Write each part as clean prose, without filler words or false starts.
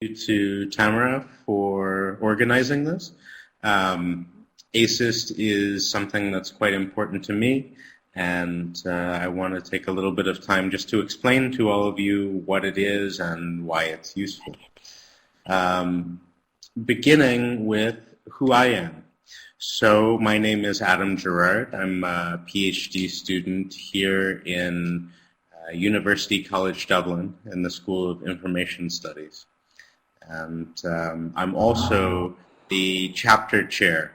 you to Tamara for organizing this. ASIST is something that's quite important to me, and I want to take a little bit of time just to explain to all of you what it is and why it's useful. Beginning with who I am. So my name is Adam Girard. I'm a PhD student here in University College Dublin in the School of Information Studies. And I'm also the chapter chair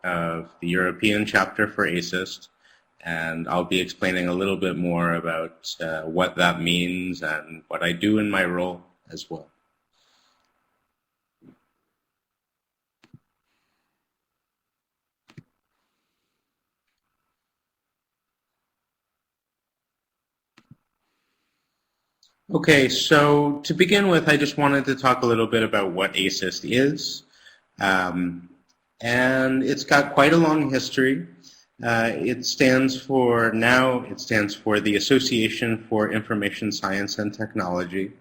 of the European chapter for ASIST, and I'll be explaining a little bit more about what that means and what I do in my role as well. Okay, so to begin with, I just wanted to talk a little bit about what ASIST is. And it's got quite a long history. It stands for the Association for Information Science and Technology.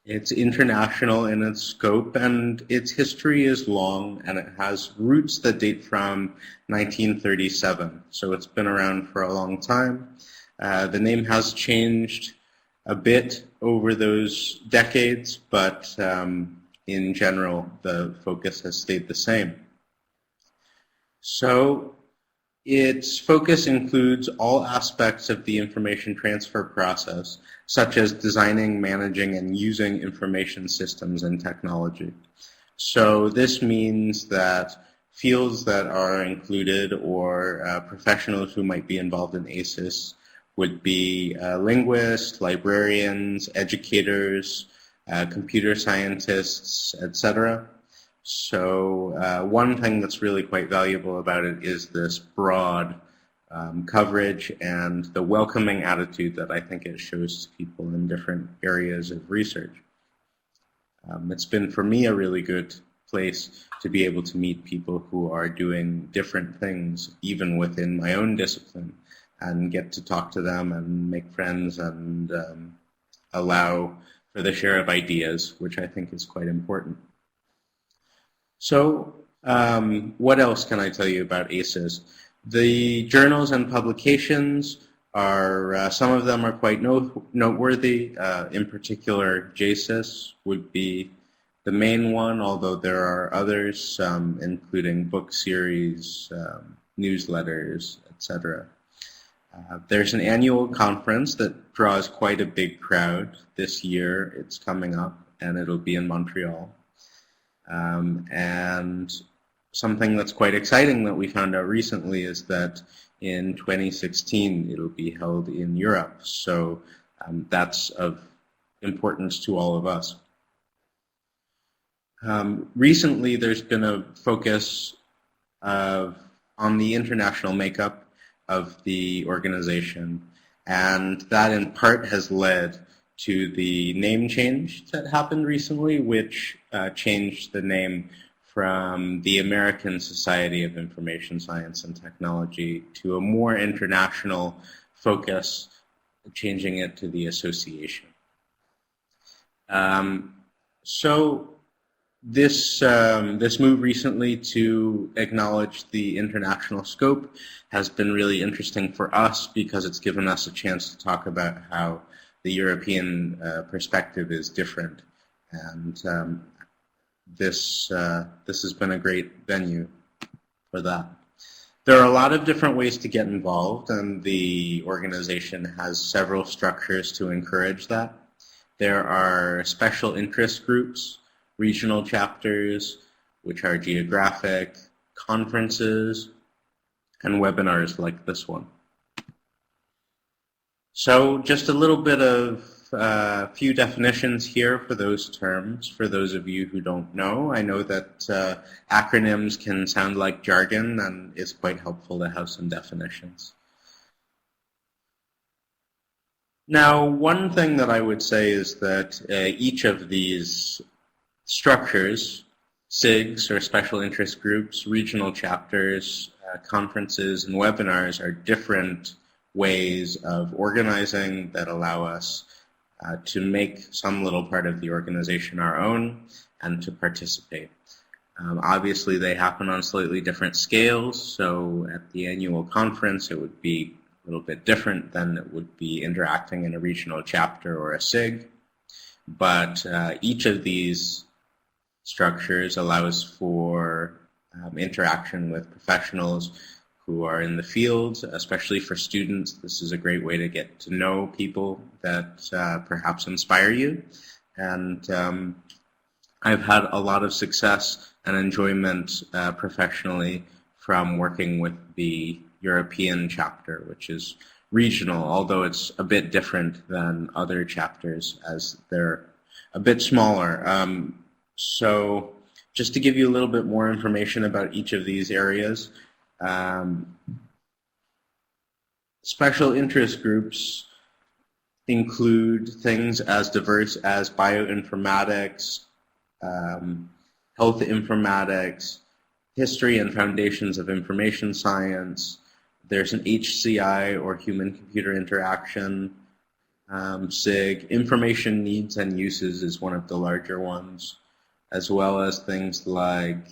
It's international in its scope, and its history is long, and it has roots that date from 1937. So it's been around for a long time. The name has changed a bit over those decades, but in general, the focus has stayed the same. So its focus includes all aspects of the information transfer process, such as designing, managing, and using information systems and technology. So this means that fields that are included or professionals who might be involved in ASIS would be linguists, librarians, educators, computer scientists, etc. So one thing that's really quite valuable about it is this broad coverage and the welcoming attitude that I think it shows to people in different areas of research. It's been, for me, a really good place to be able to meet people who are doing different things, even within my own discipline, and get to talk to them and make friends and allow for the share of ideas, which I think is quite important. So what else can I tell you about ASIS? The journals and publications are, some of them are quite noteworthy. In particular, JSIS would be the main one, although there are others, including book series, newsletters, etc. There's an annual conference that draws quite a big crowd this year. It's coming up, and it'll be in Montreal. And something that's quite exciting that we found out recently is that in 2016 it'll be held in Europe. So that's of importance to all of us. Recently, there's been a focus on the international makeup of the organization, and that in part has led to the name change that happened recently, which changed the name from the American Society of Information Science and Technology to a more international focus, changing it to the association. So this move recently to acknowledge the international scope has been really interesting for us because it's given us a chance to talk about how the European perspective is different, and this has been a great venue for that. There are a lot of different ways to get involved, and the organization has several structures to encourage that. There are special interest groups, regional chapters, which are geographic, conferences, and webinars like this one. So just a little bit of a few definitions here for those terms, for those of you who don't know. I know that acronyms can sound like jargon, and it's quite helpful to have some definitions. Now, one thing that I would say is that each of these structures, SIGs or special interest groups, regional chapters, conferences, and webinars are different ways of organizing that allow us to make some little part of the organization our own and to participate. Obviously, they happen on slightly different scales, so at the annual conference it would be a little bit different than it would be interacting in a regional chapter or a SIG, but each of these structures allows for interaction with professionals who are in the field, especially for students. This is a great way to get to know people that perhaps inspire you. And I've had a lot of success and enjoyment professionally from working with the European chapter, which is regional, although it's a bit different than other chapters as they're a bit smaller. So just to give you a little bit more information about each of these areas, special interest groups include things as diverse as bioinformatics, health informatics, history and foundations of information science. There's an HCI, or human-computer interaction, SIG. Information needs and uses is one of the larger ones, as well as things like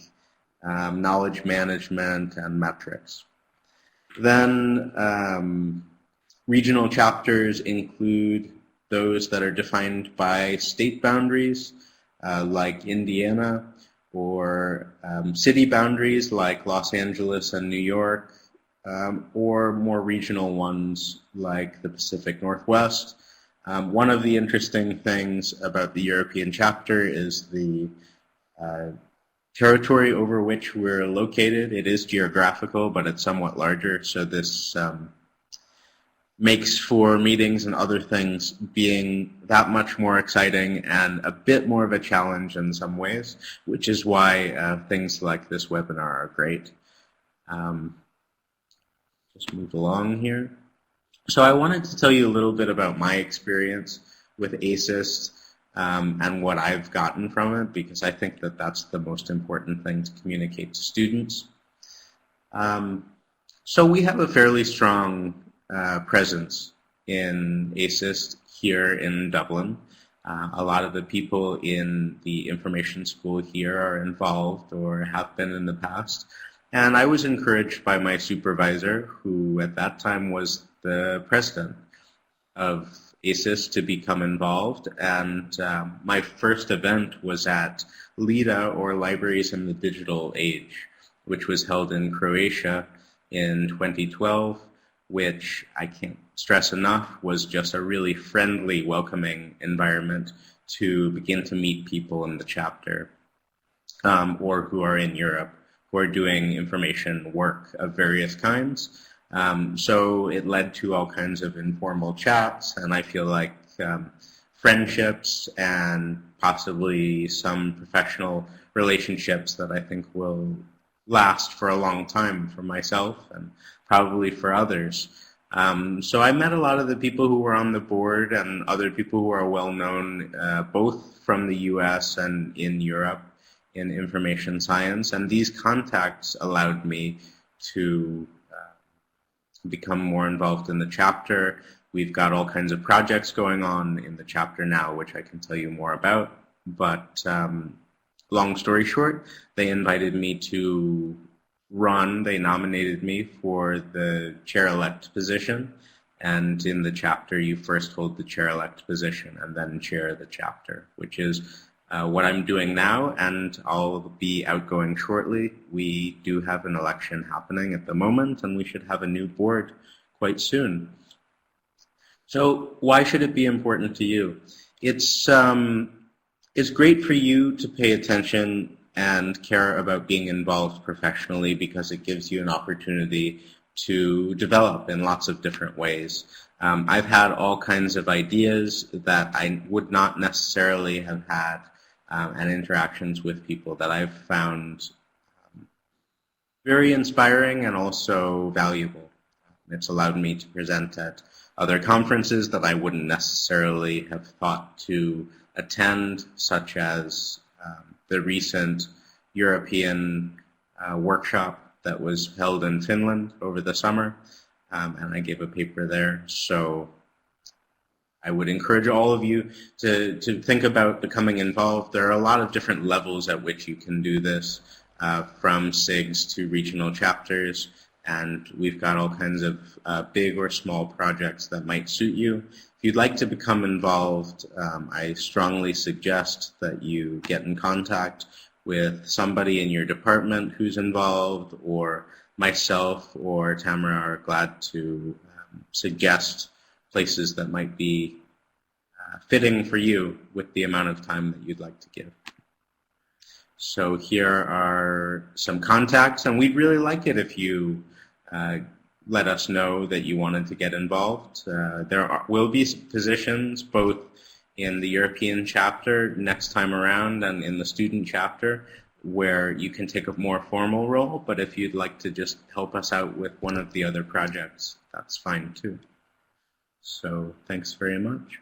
knowledge management and metrics. Then regional chapters include those that are defined by state boundaries, like Indiana, or city boundaries like Los Angeles and New York, or more regional ones like the Pacific Northwest. One of the interesting things about the European chapter is the territory over which we're located. It is geographical, but it's somewhat larger, so this makes for meetings and other things being that much more exciting and a bit more of a challenge in some ways, which is why things like this webinar are great. Just move along here. So I wanted to tell you a little bit about my experience with ASIS and what I've gotten from it, because I think that that's the most important thing to communicate to students. So we have a fairly strong presence in ASIS here in Dublin. A lot of the people in the information school here are involved or have been in the past. And I was encouraged by my supervisor, who at that time was the president of ASIS, to become involved. And my first event was at LIDA, or Libraries in the Digital Age, which was held in Croatia in 2012, which I can't stress enough was just a really friendly, welcoming environment to begin to meet people in the chapter or who are in Europe, who are doing information work of various kinds. So it led to all kinds of informal chats, and I feel like friendships and possibly some professional relationships that I think will last for a long time for myself and probably for others. So I met a lot of the people who were on the board and other people who are well known, both from the US and in Europe, in information science, and these contacts allowed me to become more involved in the chapter. We've got all kinds of projects going on in the chapter now, which I can tell you more about, but long story short, they invited me to they nominated me for the chair-elect position, and in the chapter you first hold the chair-elect position and then chair the chapter, which is what I'm doing now, and I'll be outgoing shortly. We do have an election happening at the moment, and we should have a new board quite soon. So why should it be important to you? It's great for you to pay attention and care about being involved professionally, because it gives you an opportunity to develop in lots of different ways. I've had all kinds of ideas that I would not necessarily have had, and interactions with people that I've found very inspiring and also valuable. It's allowed me to present at other conferences that I wouldn't necessarily have thought to attend, such as the recent European workshop that was held in Finland over the summer, and I gave a paper there. So I would encourage all of you to think about becoming involved. There are a lot of different levels at which you can do this, from SIGs to regional chapters, and we've got all kinds of big or small projects that might suit you. If you'd like to become involved, I strongly suggest that you get in contact with somebody in your department who's involved, or myself or Tamara are glad to suggest places that might be fitting for you with the amount of time that you'd like to give. So here are some contacts, and we'd really like it if you let us know that you wanted to get involved. There will be positions both in the European chapter next time around and in the student chapter where you can take a more formal role, but if you'd like to just help us out with one of the other projects, that's fine too. So thanks very much.